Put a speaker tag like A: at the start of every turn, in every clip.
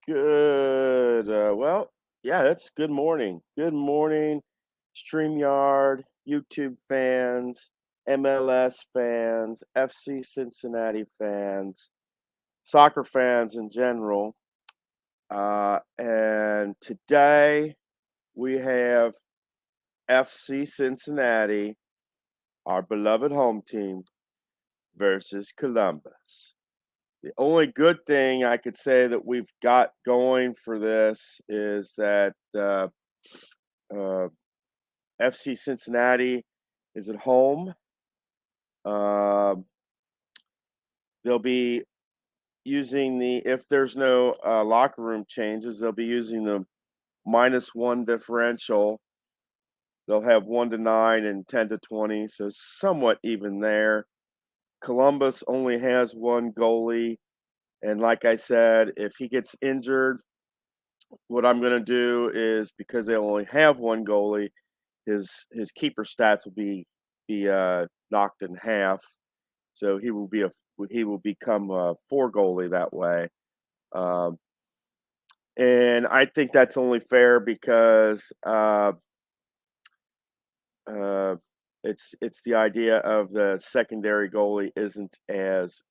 A: Good. Well, yeah, it's good morning. Good morning, StreamYard, YouTube fans, MLS fans, FC Cincinnati fans, soccer fans in general. And today we have FC Cincinnati, our beloved home team, versus Columbus. The only good thing I could say that we've got going for this is that uh, FC Cincinnati is at home. Um they'll be using if there's no locker room changes, they'll be using the -1 differential. They'll have 1-9 and 10-20, so somewhat even there. Columbus only has one goalie, and like I said, if he gets injured, what I'm going to do is, because they only have one goalie, his keeper stats will be knocked in half, so he will become a four goalie that way. Um, and I think that's only fair because uh, it's the idea of the secondary goalie isn't as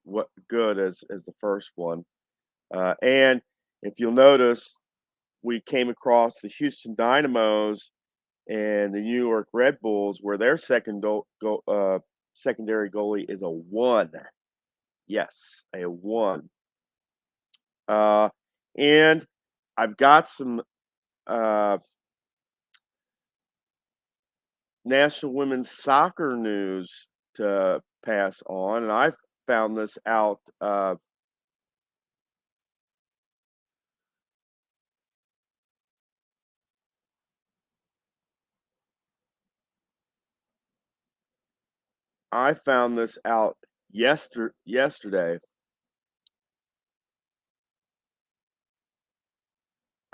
A: what good as the first one. And if you'll notice, we came across the Houston Dynamos and the New York Red Bulls, where their secondary goalie is a 1. Yes, a 1. Uh, and I've got some uh, National Women's Soccer news to pass on, and I found this out. I found this out yesterday.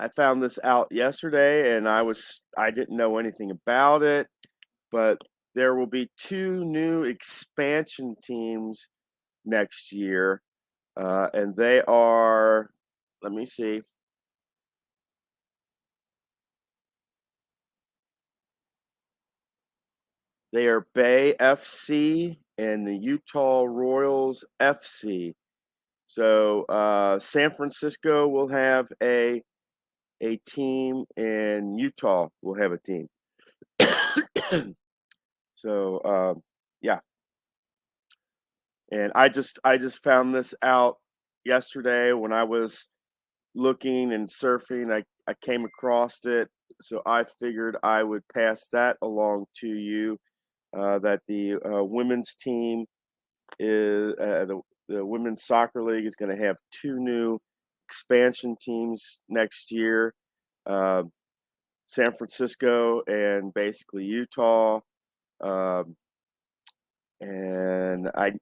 A: I found this out yesterday, and I didn't know anything about it, but there will be 2 new expansion teams next year, and they are, let me see, they are Bay FC and the Utah Royals FC. So San Francisco will have a team, and Utah will have a team. So yeah, and I just found this out yesterday when I was looking and surfing. I came across it, so I figured I would pass that along to you. That the women's team is the women's soccer league is going to have 2 new expansion teams next year. Uh, San Francisco and basically Utah. Um, and I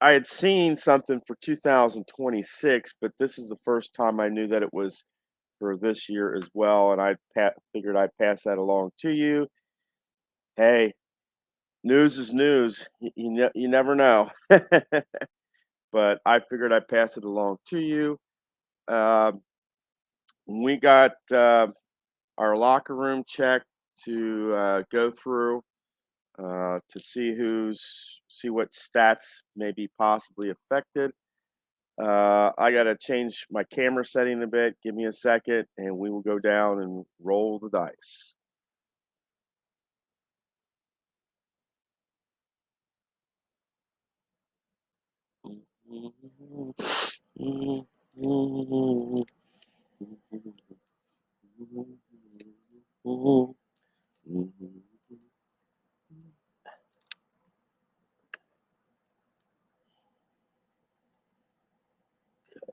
A: had seen something for 2026, but this is the first time I knew that it was for this year as well, and figured I'd pass that along to you. Hey, news is news. You never know, but I figured I'd pass it along to you. Um, we got our locker room check to go through. To see what stats may be possibly affected. I got to change my camera setting a bit. Give me a second, and we will go down and roll the dice.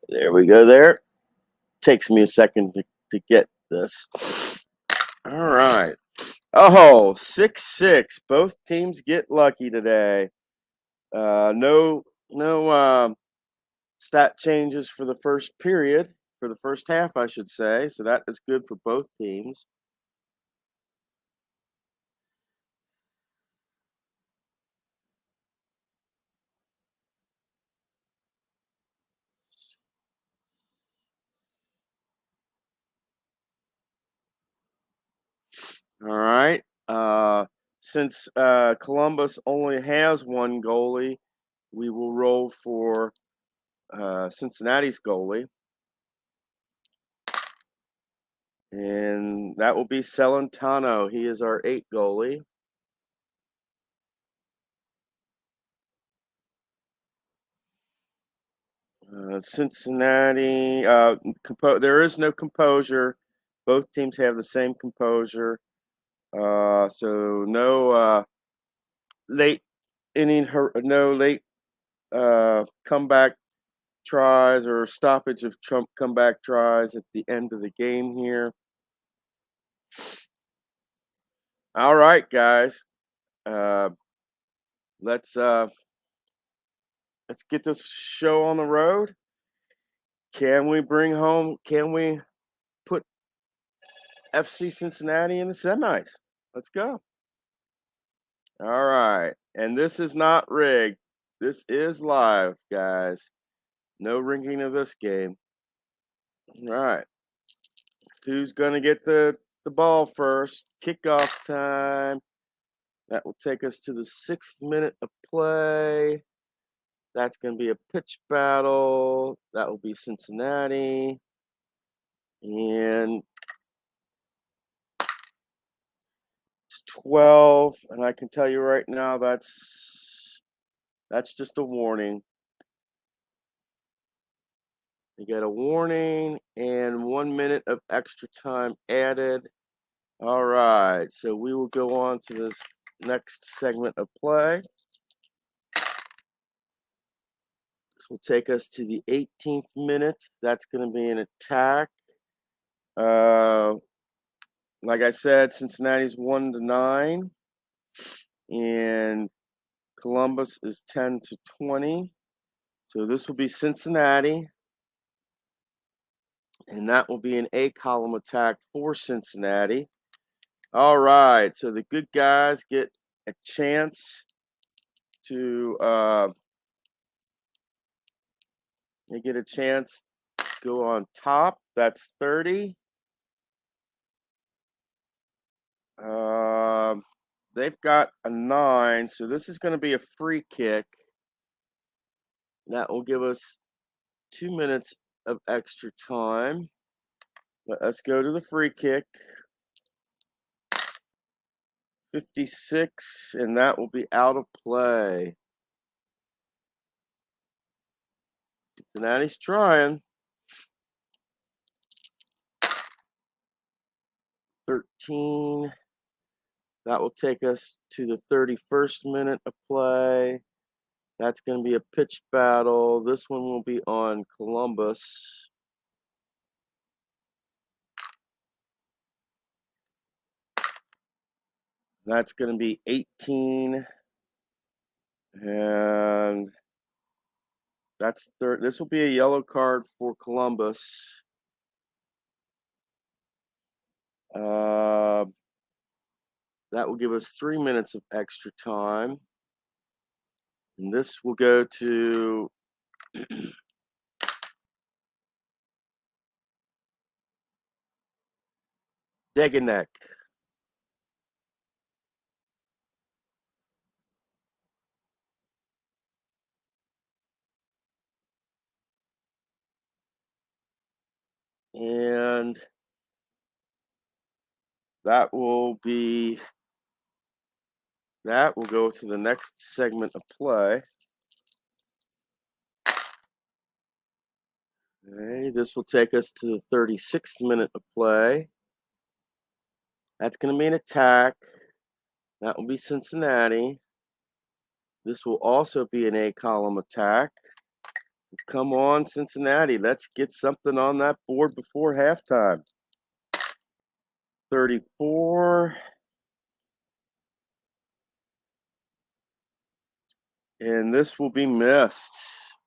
A: There we go. There takes me a second to get this. All right. Oh, 6-6. Both teams get lucky today. No stat changes for the first period, for the first half, I should say. So that is good for both teams. All right. Since Columbus only has one goalie, we will roll for Cincinnati's goalie. And that will be Celentano. He is our 8 goalie. Cincinnati, there is no composure. Both teams have the same composure. So no late no late comeback tries or stoppage of Trump comeback tries at the end of the game here. All right, guys. Uh, let's get this show on the road. Can we put FC Cincinnati in the semis? Let's go. All right. And this is not rigged. This is live, guys. No ringing of this game. All right. Who's going to get the ball first? Kickoff time. That will take us to the 6th minute of play. That's going to be a pitch battle. That will be Cincinnati. And it's 12. And I can tell you right now, that's just a warning. You get a warning and 1 minute of extra time added. All right, so we will go on to this next segment of play. This will take us to the 18th minute. That's going to be an attack. Like I said, Cincinnati's 1-9, and Columbus is 10-20. So this will be Cincinnati, and that will be an A column attack for Cincinnati. All right, so the good guys get a chance to go on top. That's 30. They've got a 9, so this is going to be a free kick. That will give us 2 minutes of extra time. Let's go to the free kick. 56, and that will be out of play. Cincinnati's trying. 13. That will take us to the 31st minute of play. That's going to be a pitch battle. This one will be on Columbus. That's going to be 18. And that's third. This will be a yellow card for Columbus. That will give us 3 minutes of extra time. And this will go to Deganek. And that will go to the next segment of play. Okay, this will take us to the 36th minute of play. That's going to be an attack. That will be Cincinnati. This will also be an A column attack. Come on, Cincinnati. Let's get something on that board before halftime. 34. And this will be missed.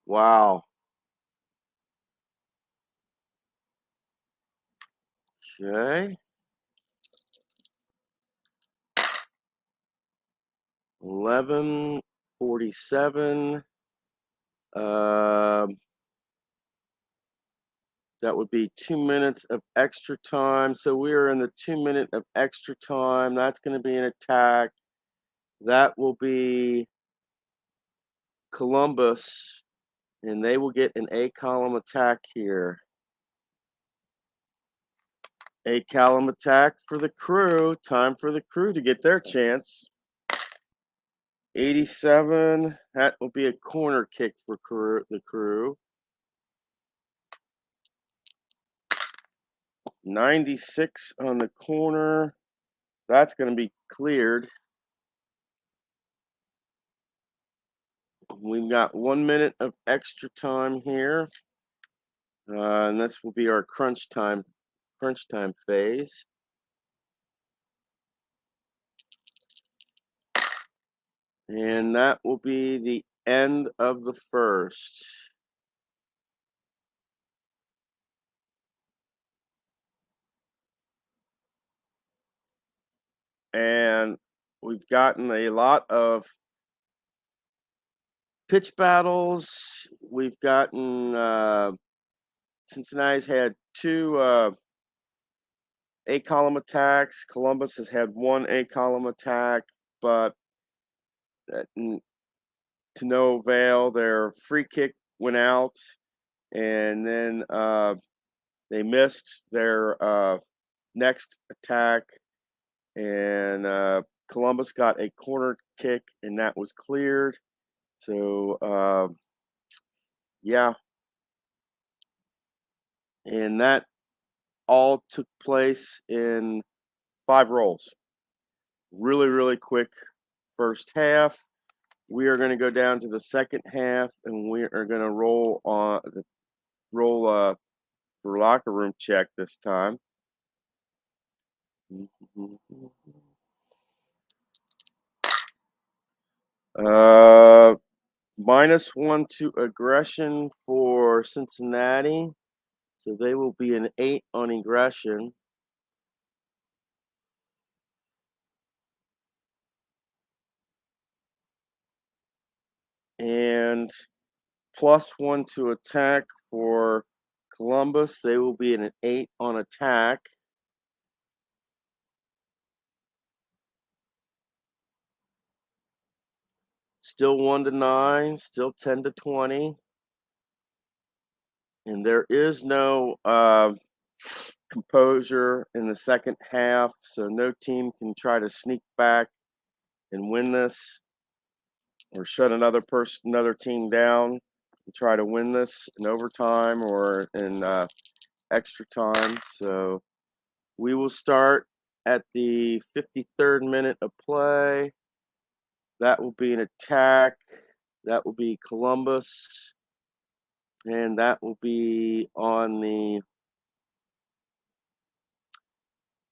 A: Wow. Okay. 11:47. That would be 2 minutes of extra time. So we are in the 2 minute of extra time. That's going to be an attack. That will be Columbus, and they will get an A column attack here. A column attack for the Crew. Time for the Crew to get their chance. 87. That will be a corner kick for the Crew. 96 on the corner. That's going to be cleared. We've got 1 minute of extra time here. And this will be our crunch time phase. And that will be the end of the first. And we've gotten a lot of pitch battles. We've gotten Cincinnati's had 2 A column attacks. Columbus has had 1 A column attack, but to no avail. Their free kick went out, and then they missed their next attack, and Columbus got a corner kick, and that was cleared. So, yeah. And that all took place in 5 rolls. Really, really quick first half. We are going to go down to the second half, and we are going to roll for locker room check this time. -1 to aggression for Cincinnati. So they will be an 8 on aggression. And +1 to attack for Columbus. They will be an 8 on attack. Still 1 to 9, still 10 to 20. And there is no composure in the second half, so no team can try to sneak back and win this or shut another team down and try to win this in overtime or in extra time. So we will start at the 53rd minute of play. That will be an attack. That will be Columbus. And that will be on the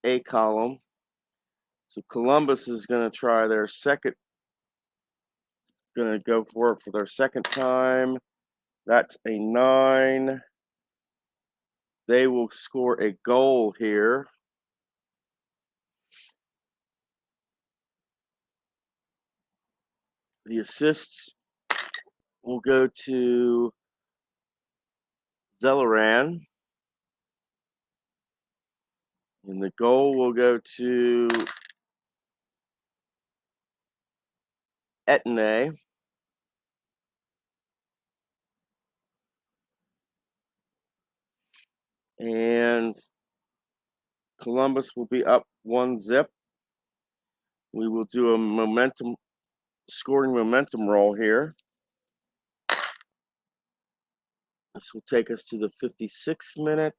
A: A column. So Columbus is going to try their second, going to go for it for their second time. That's a 9. They will score a goal here. The assist will go to Zelleran. And the goal will go to Etne. And Columbus will be up 1-0. We will do a scoring momentum roll here. This will take us to the 56th minute.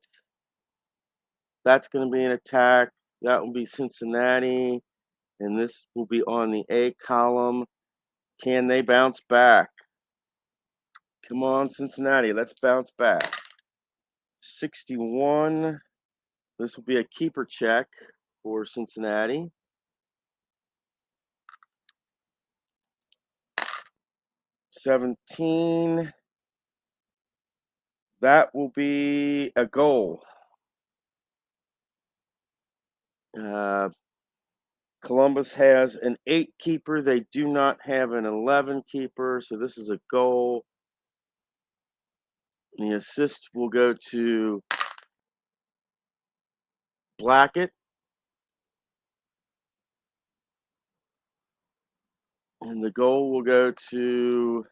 A: That's going to be an attack. That will be Cincinnati. And this will be on the A column. Can they bounce back? Come on, Cincinnati. Let's bounce back. 61. This will be a keeper check for Cincinnati. 17. That will be a goal. Columbus has an 8 keeper. They do not have an 11 keeper, so this is a goal. The assist will go to Blackett. And the goal will go to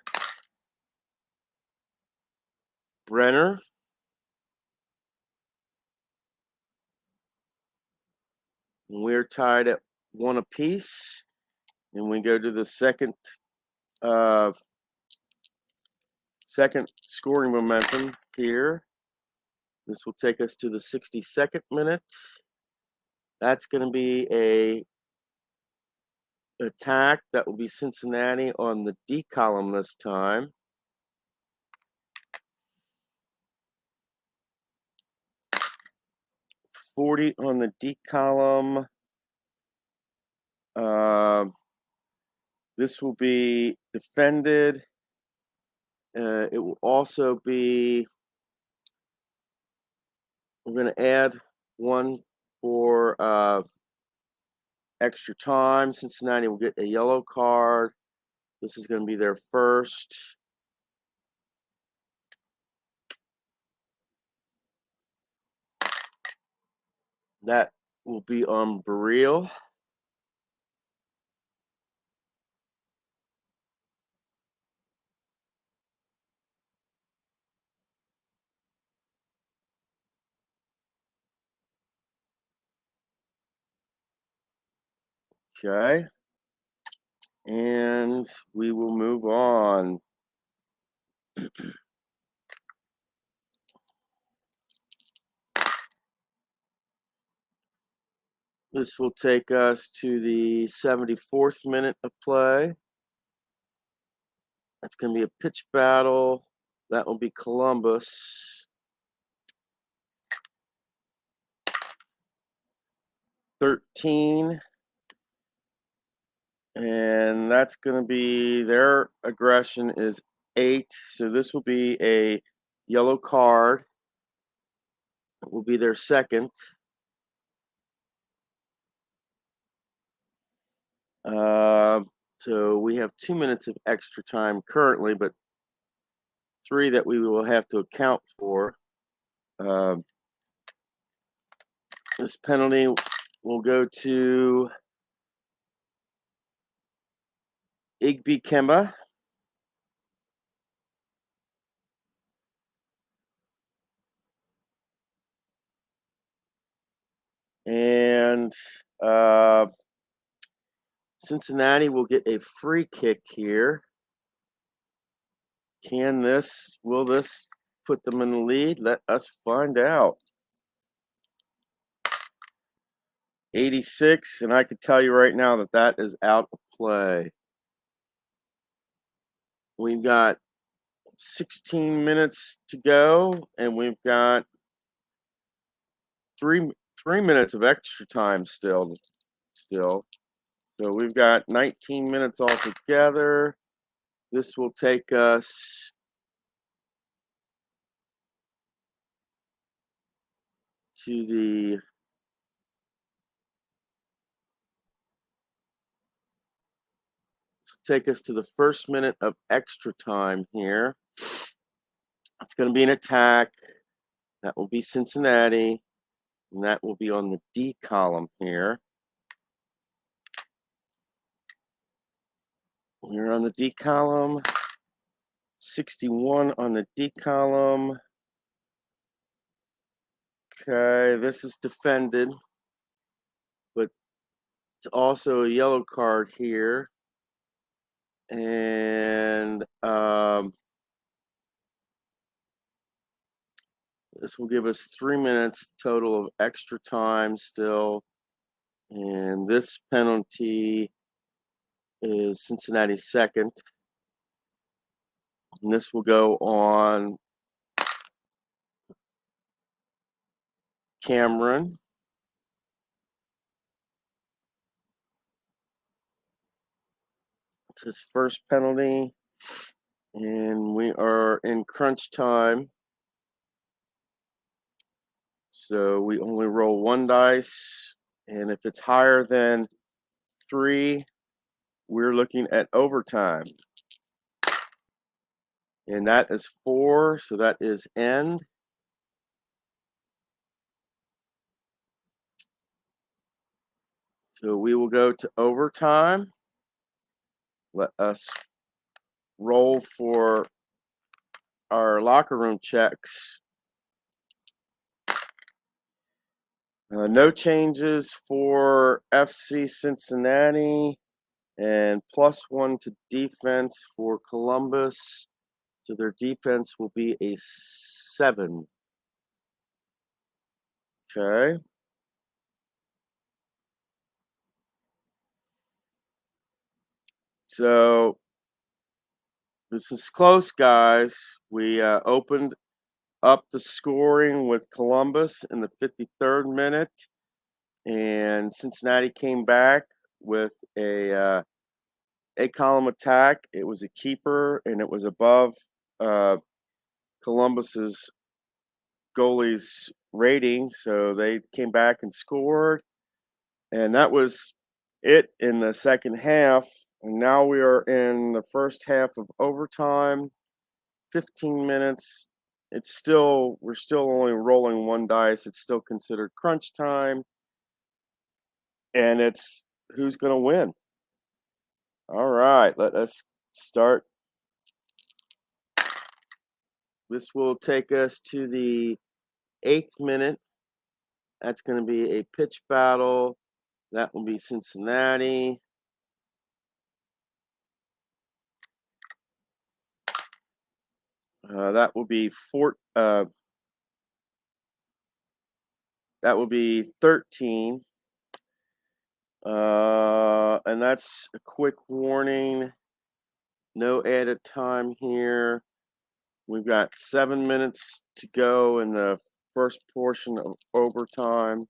A: Brenner. And we're tied at 1 apiece. And we go to the second scoring momentum here. This will take us to the 62nd minute. That's going to be a attack. That will be Cincinnati on the D column this time. .40 on the D column. This will be defended. It will also be, we're going to add one for extra time. Cincinnati will get a yellow card. This is going to be their first. That will be on Barreal. Okay. And we will move on. This will take us to the 74th minute of play. That's going to be a pitch battle. That will be Columbus. 13. And that's going to be, their aggression is 8. So this will be a yellow card. It will be their second. So we have 2 minutes of extra time currently, but 3 that we will have to account for. This penalty will go to Igby Kemba. And Cincinnati will get a free kick here. Will this put them in the lead? Let us find out. 86, and I can tell you right now that that is out of play. We've got 16 minutes to go, and we've got three minutes of extra time still. So we've got 19 minutes altogether. This will take us to the first minute of extra time here. It's going to be an attack. That will be Cincinnati, and that will be on the D column here. We're on the D column. 61 on the D column. Okay, this is defended, but it's also a yellow card here. And this will give us 3 minutes total of extra time still. And this penalty is Cincinnati's second. And this will go on Cameron. It's his first penalty. And we are in crunch time. So we only roll 1 dice. And if it's higher than 3, we're looking at overtime. And that is 4, so that is end. So we will go to overtime. Let us roll for our locker room checks. No changes for FC Cincinnati, and +1 to defense for Columbus. So their defense will be a 7. Okay. So this is close, guys. We opened up the scoring with Columbus in the 53rd minute, and Cincinnati came back with a column attack. It was a keeper, and it was above uh, Columbus's goalie's rating, so they came back and scored, and that was it in the second half. And now we are in the first half of overtime. 15 minutes. We're still only rolling one dice. It's still considered crunch time, and it's who's going to win. All right, let us start. This will take us to the 8th minute. That's going to be a pitch battle. That will be Cincinnati. That will be that will be 13. And that's a quick warning. No added time here. We've got 7 minutes to go in the first portion of overtime.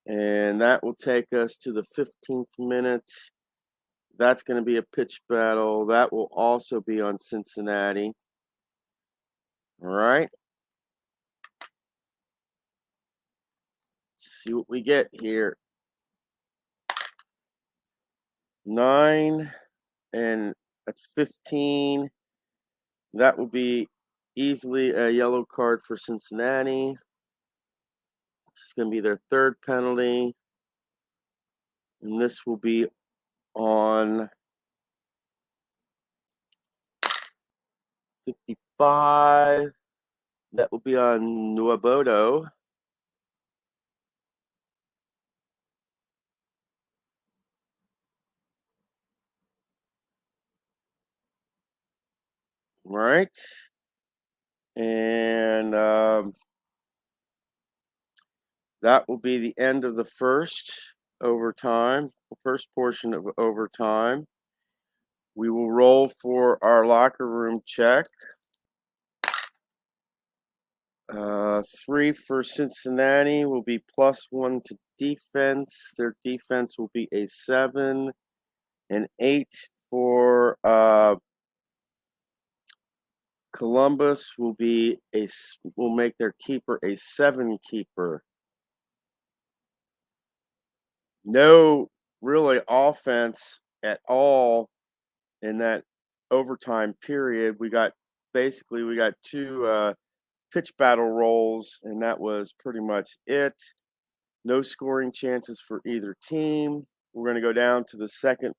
A: And that will take us to the 15th minute. That's going to be a pitch battle. That will also be on Cincinnati. All right. Let's see what we get here. 9, and that's 15. That will be easily a yellow card for Cincinnati. This is going to be their 3rd penalty. And this will be on 55. That will be on Nuobodo. Right. And that will be the end of the first overtime, the first portion of overtime. We will roll for our locker room check. 3 for Cincinnati will be +1 to defense. Their defense will be a 7. And 8 for Columbus will make their keeper a 7 keeper. No really offense at all in that overtime period. We got 2 pitch battle rolls, and that was pretty much it. No scoring chances for either team. We're going to go down to the second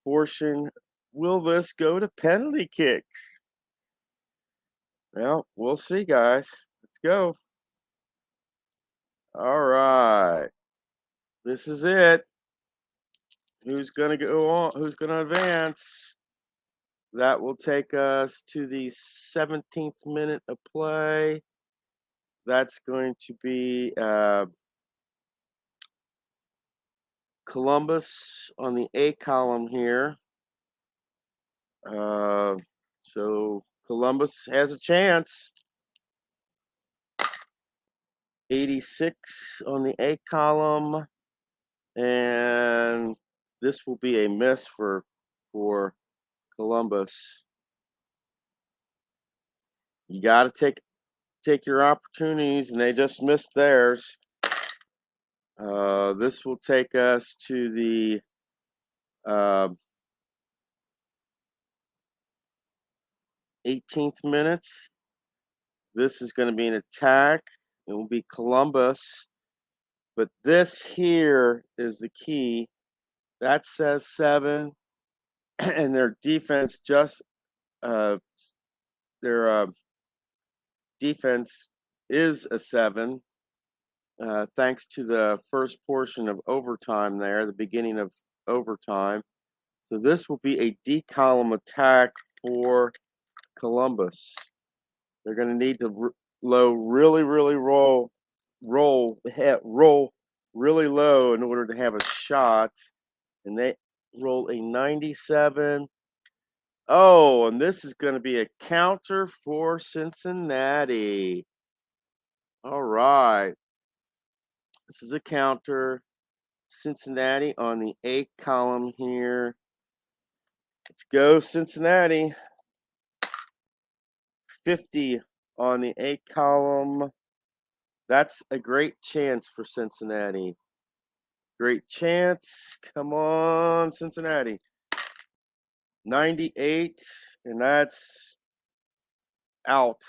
A: portion. Will this go to penalty kicks? Well, we'll see, guys. Let's go. All right. This is it. Who's going to go on? Who's going to advance? That will take us to the 17th minute of play. That's going to be Columbus on the A column here. So Columbus has a chance. 86 on the A column, and this will be a miss for Columbus. You got to take your opportunities, and they just missed theirs. This will take us to the 18th minute. This is going to be an attack. It will be Columbus. But this here is the key. That says 7, and their defense just their defense is a 7, thanks to the first portion of overtime there, the beginning of overtime. So this will be a D column attack for Columbus. They're going to need to really roll really low in order to have a shot. And they roll a 97. Oh, and this is going to be a counter for Cincinnati. All right. This is a counter. Cincinnati on the A column here. Let's go, Cincinnati. 50 on the A column. That's a great chance for Cincinnati. Great chance. Come on, Cincinnati. 98, and that's out.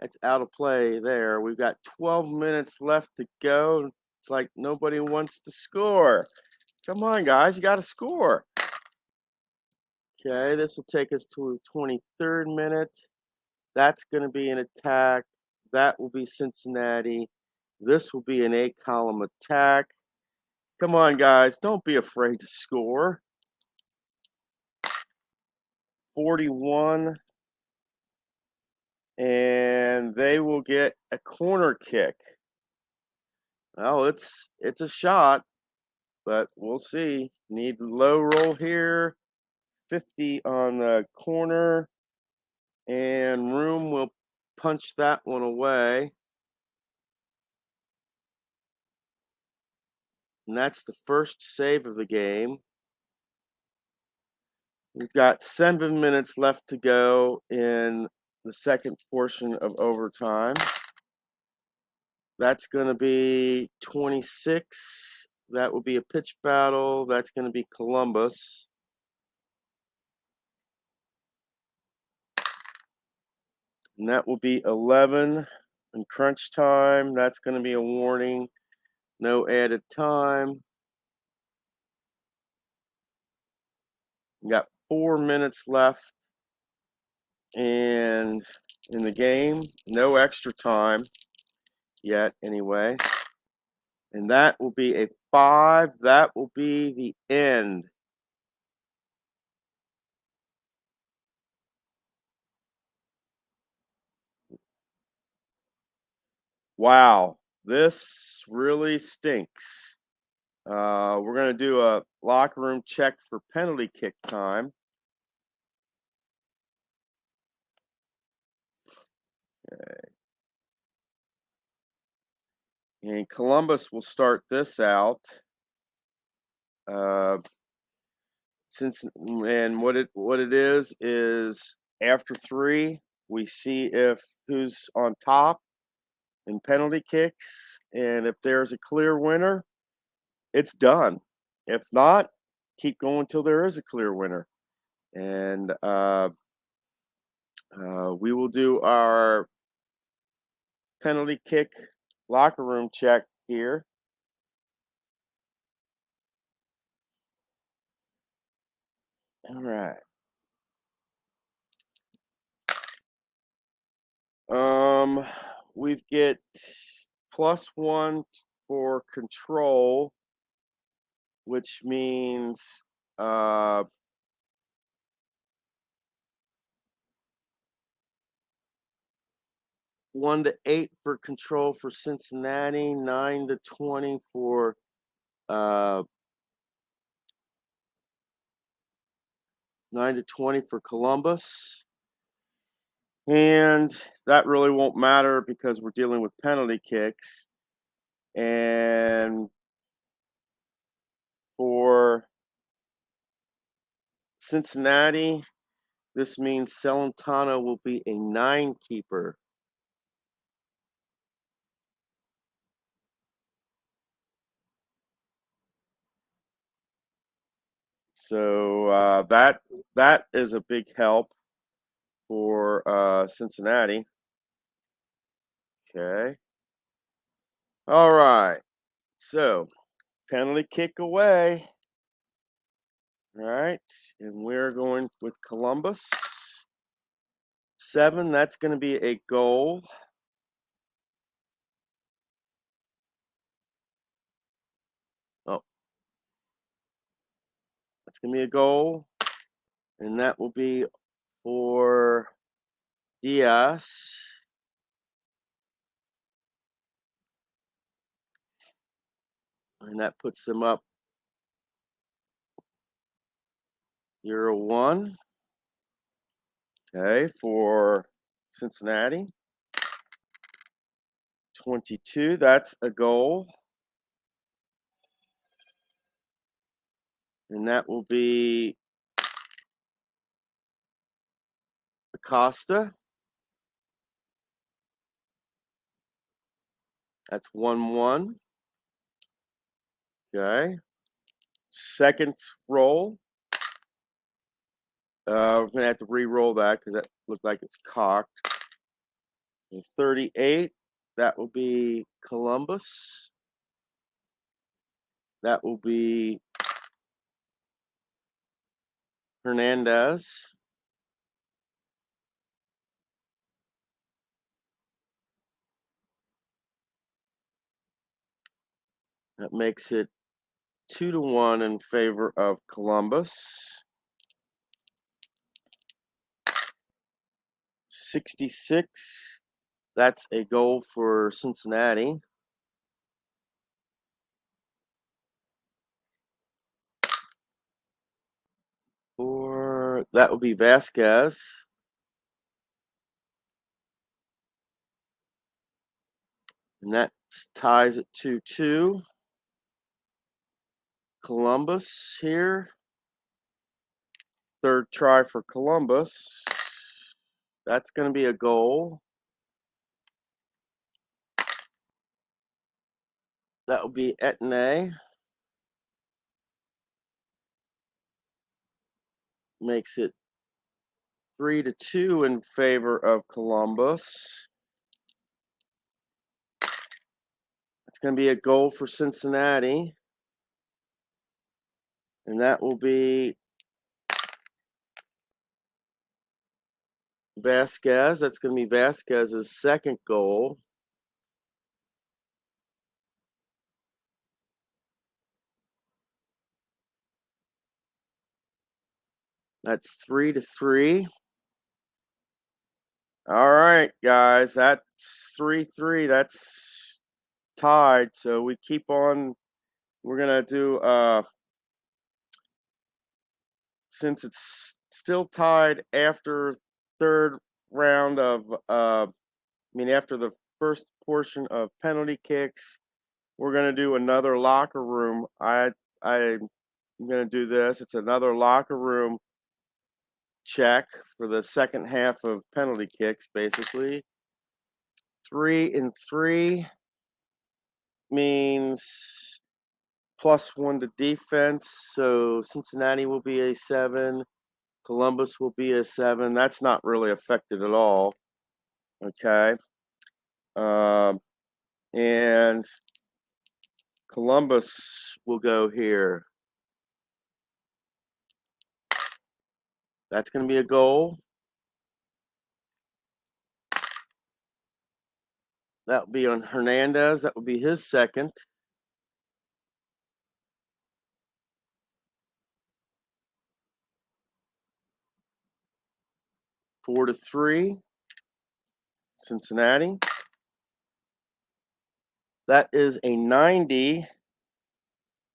A: That's out of play there. We've got 12 minutes left to go. It's like nobody wants to score. Come on, guys. You got to score. Okay, this will take us to the 23rd minute. That's going to be an attack. That will be Cincinnati. This will be an A column attack. Come on, guys. Don't be afraid to score. 41. And they will get a corner kick. Well, it's a shot, but we'll see. Need low roll here. 50 on the corner. And Room will punch that one away. And that's the first save of the game. We've got 7 minutes left to go in the second portion of overtime. That's going to be 26. That will be a pitch battle. That's going to be Columbus. And that will be 11 in crunch time. That's going to be a warning. No added time. We got 4 minutes left. And in the game, no extra time yet anyway. And that will be a 5. That will be the end. Wow, this really stinks. We're going to do a locker room check for penalty kick time. Okay. And Columbus will start this out. What it is after 3, we see if who's on top in penalty kicks, and if there's a clear winner, it's done. If not, keep going till there is a clear winner. And we will do our penalty kick locker room check here. All right. We get +1 for control, which means 1 to 8 for control for Cincinnati, 9 to 20 for 9 to 20 for Columbus. And that really won't matter because we're dealing with penalty kicks. And for Cincinnati, this means Celentano will be a 9 keeper. So that is a big help for Cincinnati. Okay. All right. So, penalty kick away. All right. And we're going with Columbus. 7, that's going to be a goal. Oh, that's going to be a goal. And that will be for Diaz. And that puts them up 0-1. Okay, for Cincinnati. 22, that's a goal. And that will be Acosta. That's 1-1. Okay. Second roll. We're going to have to re-roll that because that looked like it's cocked. And 38, that will be Columbus. That will be Hernandez. That makes it 2-1 in favor of Columbus. 66, that's a goal for Cincinnati. Or that will be Vasquez. And that ties at 2-2. Columbus here. Third try for Columbus. That's going to be a goal. That will be Etne. Makes it 3-2 in favor of Columbus. It's going to be a goal for Cincinnati. And that will be Vasquez. That's going to be Vasquez's second goal. That's 3-3. All right, guys. That's 3-3. That's tied. So we keep on. We're going to do, since it's still tied after third round of, after the first portion of penalty kicks, we're going to do another locker room. I'm going to do this. It's another locker room check for the second half of penalty kicks, basically. 3-3 means +1 to defense. So Cincinnati will be a 7. Columbus will be a 7. That's not really affected at all. Okay. And Columbus will go here. That's going to be a goal. That will be on Hernandez. That will be his second. 4-3, Cincinnati. That is a 90,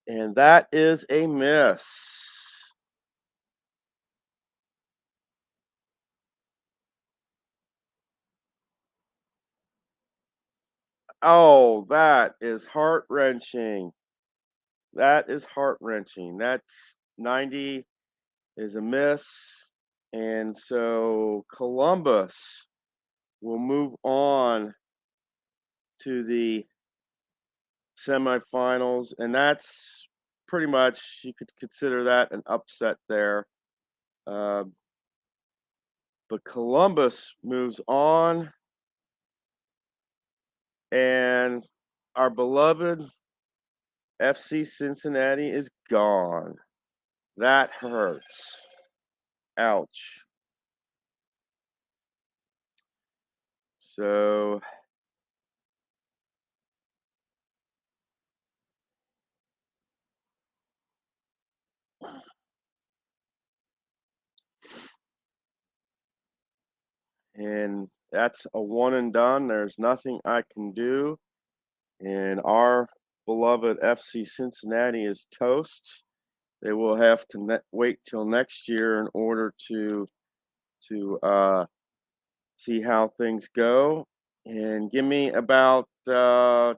A: and that is a miss. Oh, that is heart-wrenching. That is heart-wrenching. That's 90 is a miss. And so Columbus will move on to the semifinals, and that's pretty much, you could consider that an upset there. But Columbus moves on, and our beloved FC Cincinnati is gone. That hurts. Ouch. So and that's a one and done. There's nothing I can do. And our beloved FC Cincinnati is toast. They will have to wait till next year in order to see how things go. And give me about 10-15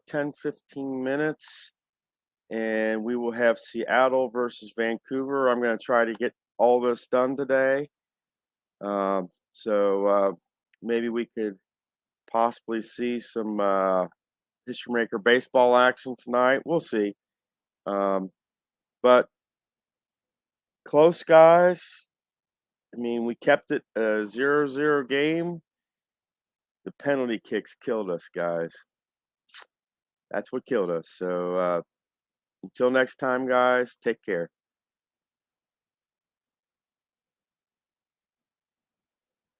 A: minutes, and we will have Seattle versus Vancouver. I'm going to try to get all this done today. So maybe we could possibly see some history maker baseball action tonight. We'll see. But close, guys. I mean, we kept it a 0-0 game. The penalty kicks killed us, guys. That's what killed us. So until next time, guys, take care.